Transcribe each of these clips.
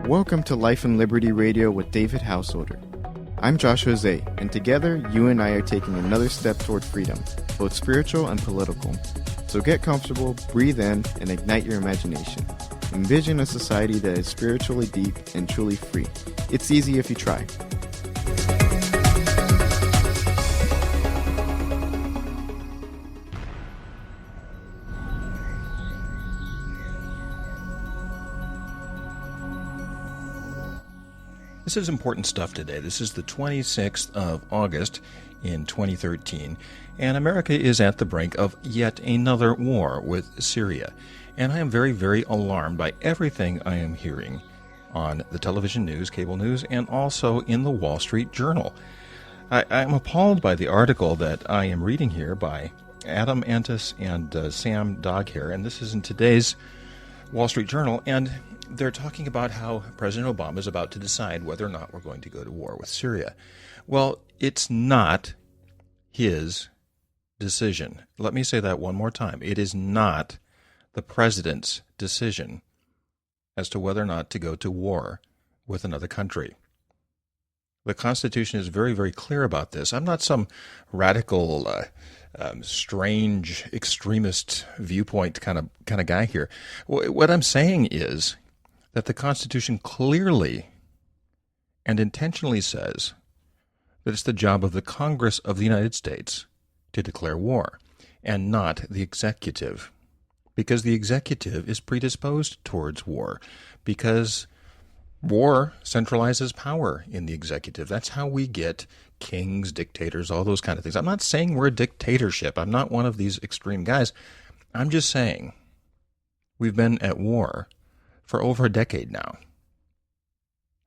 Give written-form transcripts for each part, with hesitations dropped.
Welcome to Life and Liberty Radio with David Householder. I'm Josh Jose, and together, you and I are taking another step toward freedom, both spiritual and political. So get comfortable, breathe in, and ignite your imagination. Envision a society that is spiritually deep and truly free. It's easy if you try. This is important stuff today. This is the 26th of August in 2013, and America is at the brink of yet another war with Syria. And I am very, very alarmed by everything I am hearing on the television news, cable news, and also in the Wall Street Journal. I am appalled by the article that I am reading here by Adam Antis and Sam Doghair, and this is in today's Wall Street Journal, and they're talking about how President Obama is about to decide whether or not we're going to go to war with Syria. Well, it's not his decision. Let me say that one more time. It is not the president's decision as to whether or not to go to war with another country. The Constitution is very, very clear about this. I'm not some radical, strange, extremist viewpoint kind of guy here. What I'm saying is that the Constitution clearly and intentionally says that it's the job of the Congress of the United States to declare war, and not the executive, because the executive is predisposed towards war, because war centralizes power in the executive. That's how we get kings, dictators, all those kind of things. I'm not saying we're a dictatorship. I'm not one of these extreme guys. I'm just saying we've been at war for over a decade now.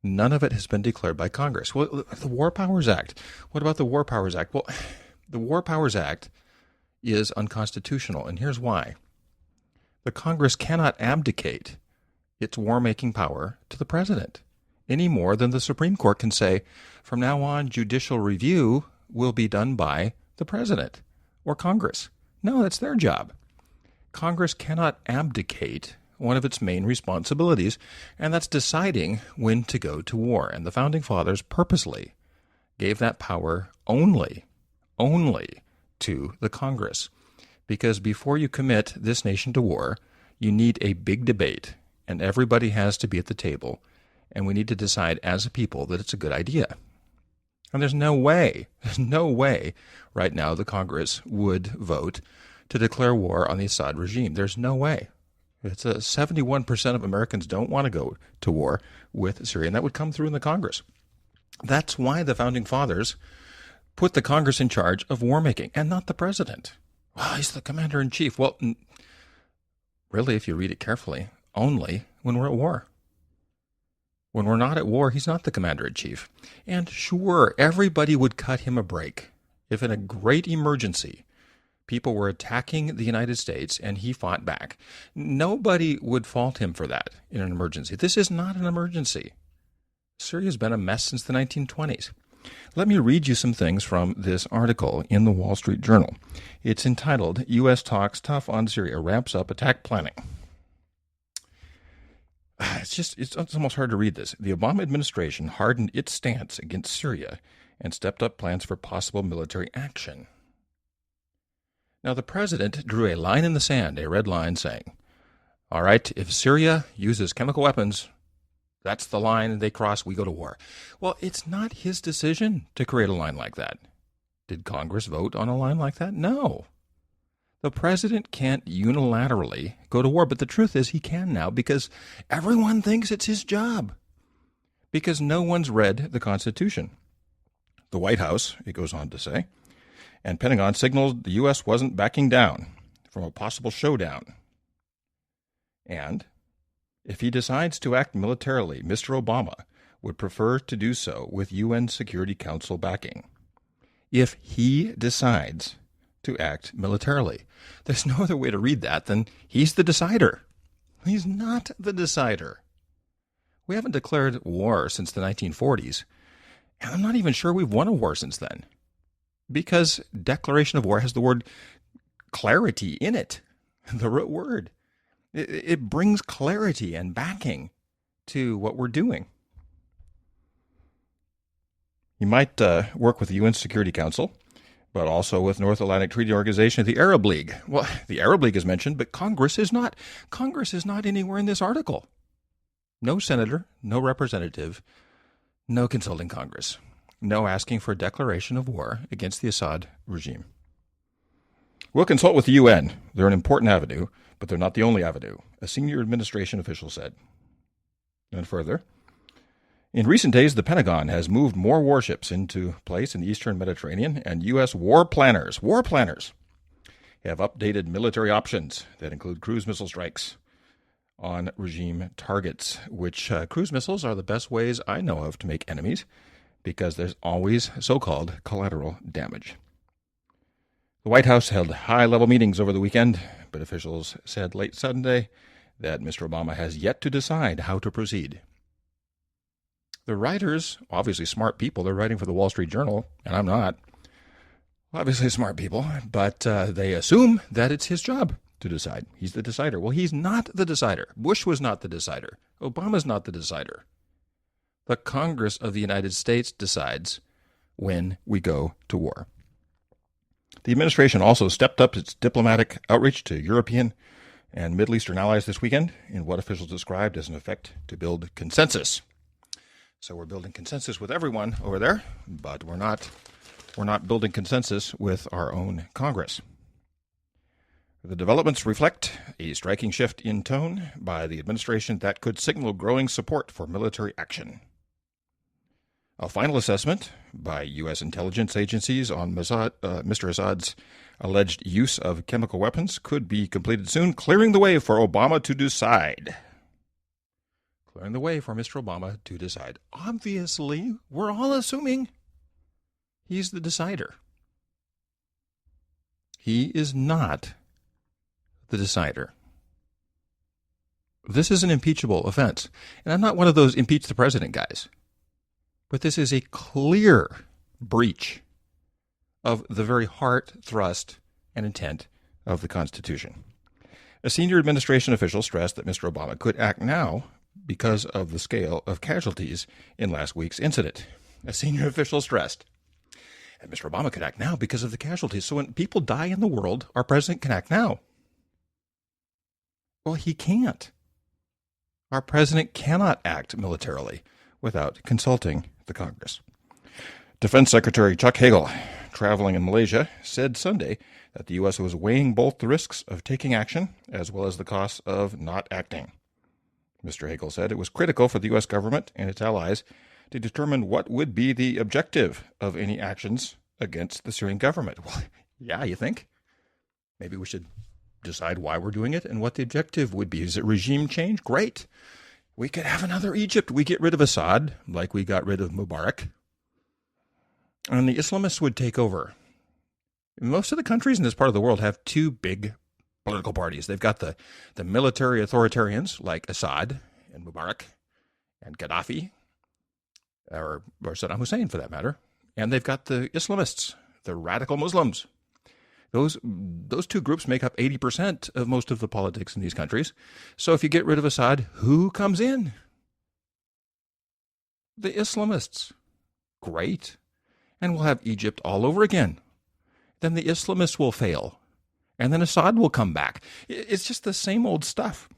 None of it has been declared by Congress. Well, the War Powers Act. What about the War Powers Act? Well, the War Powers Act is unconstitutional, and here's why. The Congress cannot abdicate its war-making power to the president, any more than the Supreme Court can say, from now on, judicial review will be done by the president or Congress. No, that's their job. Congress cannot abdicate one of its main responsibilities, and that's deciding when to go to war. And the Founding Fathers purposely gave that power only to the Congress. Because before you commit this nation to war, you need a big debate, and everybody has to be at the table, and we need to decide as a people that it's a good idea. And there's no way right now the Congress would vote to declare war on the Assad regime. There's no way. It's 71% of Americans don't want to go to war with Syria, and that would come through in the Congress. That's why the Founding Fathers put the Congress in charge of war-making, and not the president. Well, he's the commander-in-chief. Well, really, if you read it carefully, only when we're at war. When we're not at war, he's not the commander-in-chief. And sure, everybody would cut him a break if in a great emergency people were attacking the United States and he fought back. Nobody would fault him for that in an emergency. This is not an emergency. Syria's been a mess since the 1920s. Let me read you some things from this article in the Wall Street Journal. It's entitled, U.S. Talks Tough on Syria Wraps Up Attack Planning. It's almost hard to read this. The Obama administration hardened its stance against Syria and stepped up plans for possible military action. Now, the president drew a line in the sand, a red line, saying, all right, if Syria uses chemical weapons, that's the line they cross, we go to war. Well, it's not his decision to create a line like that. Did Congress vote on a line like that? No. The president can't unilaterally go to war, but the truth is he can now because everyone thinks it's his job. Because no one's read the Constitution. The White House, it goes on to say, and Pentagon signaled the U.S. wasn't backing down from a possible showdown. And if he decides to act militarily, Mr. Obama would prefer to do so with UN Security Council backing. If he decides to act militarily, there's no other way to read that than he's the decider. He's not the decider. We haven't declared war since the 1940s, and I'm not even sure we've won a war since then. Because declaration of war has the word clarity in it, the root word. It brings clarity and backing to what we're doing. You might work with the UN Security Council, but also with North Atlantic Treaty Organization, the Arab League. Well, the Arab League is mentioned, but Congress is not. Congress is not anywhere in this article. No senator, no representative, no consulting Congress, no asking for a declaration of war against the Assad regime. We'll consult with the UN. They're an important avenue, but they're not the only avenue, a senior administration official said. And further, in recent days, the Pentagon has moved more warships into place in the eastern Mediterranean, and U.S. war planners have updated military options that include cruise missile strikes on regime targets, which cruise missiles are the best ways I know of to make enemies because there's always so-called collateral damage. The White House held high-level meetings over the weekend, but officials said late Sunday that Mr. Obama has yet to decide how to proceed. The writers, obviously smart people, they're writing for the Wall Street Journal, and I'm not. Obviously smart people, but they assume that it's his job to decide. He's the decider. Well, he's not the decider. Bush was not the decider. Obama's not the decider. The Congress of the United States decides when we go to war. The administration also stepped up its diplomatic outreach to European and Middle Eastern allies this weekend in what officials described as an effort to build consensus. So we're building consensus with everyone over there, but we're not building consensus with our own Congress. The developments reflect a striking shift in tone by the administration that could signal growing support for military action. A final assessment by U.S. intelligence agencies on Mr. Assad's alleged use of chemical weapons could be completed soon, clearing the way for Obama to decide. Clearing the way for Mr. Obama to decide. Obviously, we're all assuming he's the decider. He is not the decider. This is an impeachable offense. And I'm not one of those impeach the president guys. But this is a clear breach of the very heart, thrust, and intent of the Constitution. A senior administration official stressed that Mr. Obama could act now because of the scale of casualties in last week's incident. A senior official stressed that Mr. Obama could act now because of the casualties. So when people die in the world, our president can act now. Well, he can't. Our president cannot act militarily without consulting the Congress. Defense Secretary Chuck Hagel, traveling in Malaysia, said Sunday that the U.S. was weighing both the risks of taking action as well as the costs of not acting. Mr. Hagel said it was critical for the U.S. government and its allies to determine what would be the objective of any actions against the Syrian government. Well, yeah, you think? Maybe we should decide why we're doing it and what the objective would be. Is it regime change? Great. We could have another Egypt. We get rid of Assad, like we got rid of Mubarak, and the Islamists would take over. Most of the countries in this part of the world have two big political parties. They've got the military authoritarians, like Assad and Mubarak and Gaddafi, or Saddam Hussein for that matter, and they've got the Islamists, the radical Muslims. Those two groups make up 80% of most of the politics in these countries. So if you get rid of Assad, who comes in? The Islamists. Great. And we'll have Egypt all over again. Then the Islamists will fail. And then Assad will come back. It's just the same old stuff.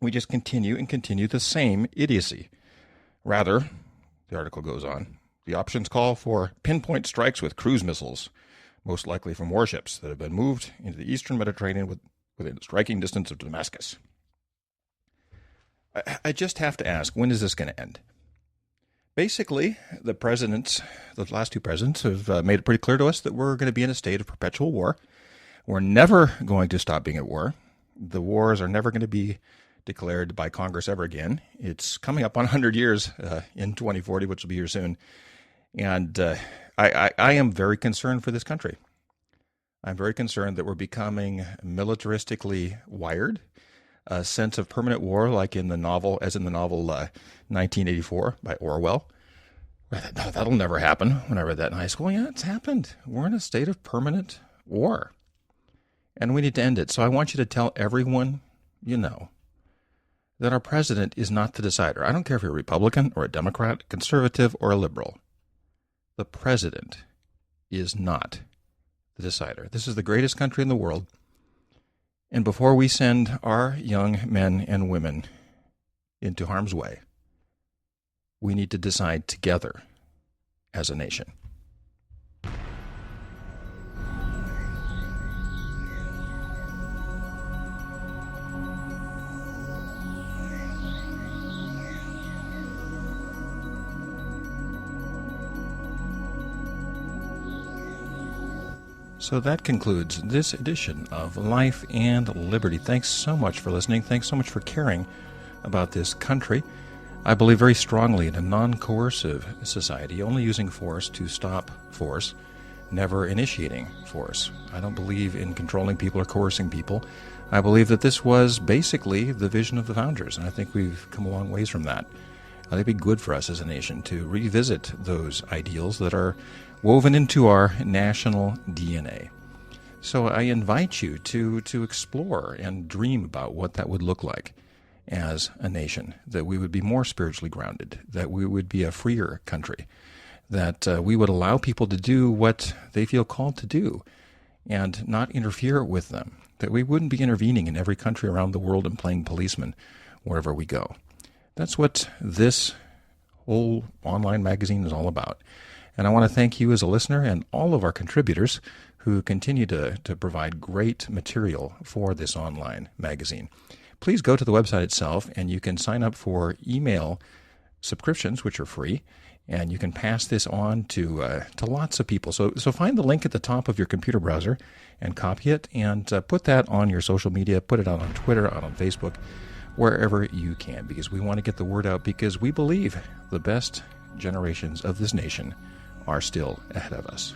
We just continue the same idiocy. Rather, the article goes on, the options call for pinpoint strikes with cruise missiles, most likely from warships that have been moved into the eastern Mediterranean within striking distance of Damascus. I just have to ask, when is this going to end? Basically, the last two presidents have made it pretty clear to us that we're going to be in a state of perpetual war. We're never going to stop being at war. The wars are never going to be declared by Congress ever again. It's coming up on 100 years in 2040, which will be here soon. And I am very concerned for this country. I'm very concerned that we're becoming militaristically wired. A sense of permanent war, like in the novel, 1984 by Orwell. That'll never happen. When I read that in high school, yeah, it's happened. We're in a state of permanent war. And we need to end it. So I want you to tell everyone you know that our president is not the decider. I don't care if you're a Republican or a Democrat, a conservative or a liberal. The president is not the decider. This is the greatest country in the world. And before we send our young men and women into harm's way, we need to decide together as a nation. So that concludes this edition of Life and Liberty. Thanks so much for listening. Thanks so much for caring about this country. I believe very strongly in a non-coercive society, only using force to stop force, never initiating force. I don't believe in controlling people or coercing people. I believe that this was basically the vision of the founders, and I think we've come a long ways from that. I think it'd be good for us as a nation to revisit those ideals that are woven into our national DNA. So I invite you to explore and dream about what that would look like as a nation, that we would be more spiritually grounded, that we would be a freer country, that we would allow people to do what they feel called to do and not interfere with them, that we wouldn't be intervening in every country around the world and playing policeman wherever we go. That's what this whole online magazine is all about. And I want to thank you as a listener and all of our contributors who continue to provide great material for this online magazine. Please go to the website itself, and you can sign up for email subscriptions, which are free, and you can pass this on to lots of people. So find the link at the top of your computer browser and copy it, and put that on your social media, put it out on Twitter, out on Facebook, wherever you can, because we want to get the word out, because we believe the best generations of this nation are still ahead of us.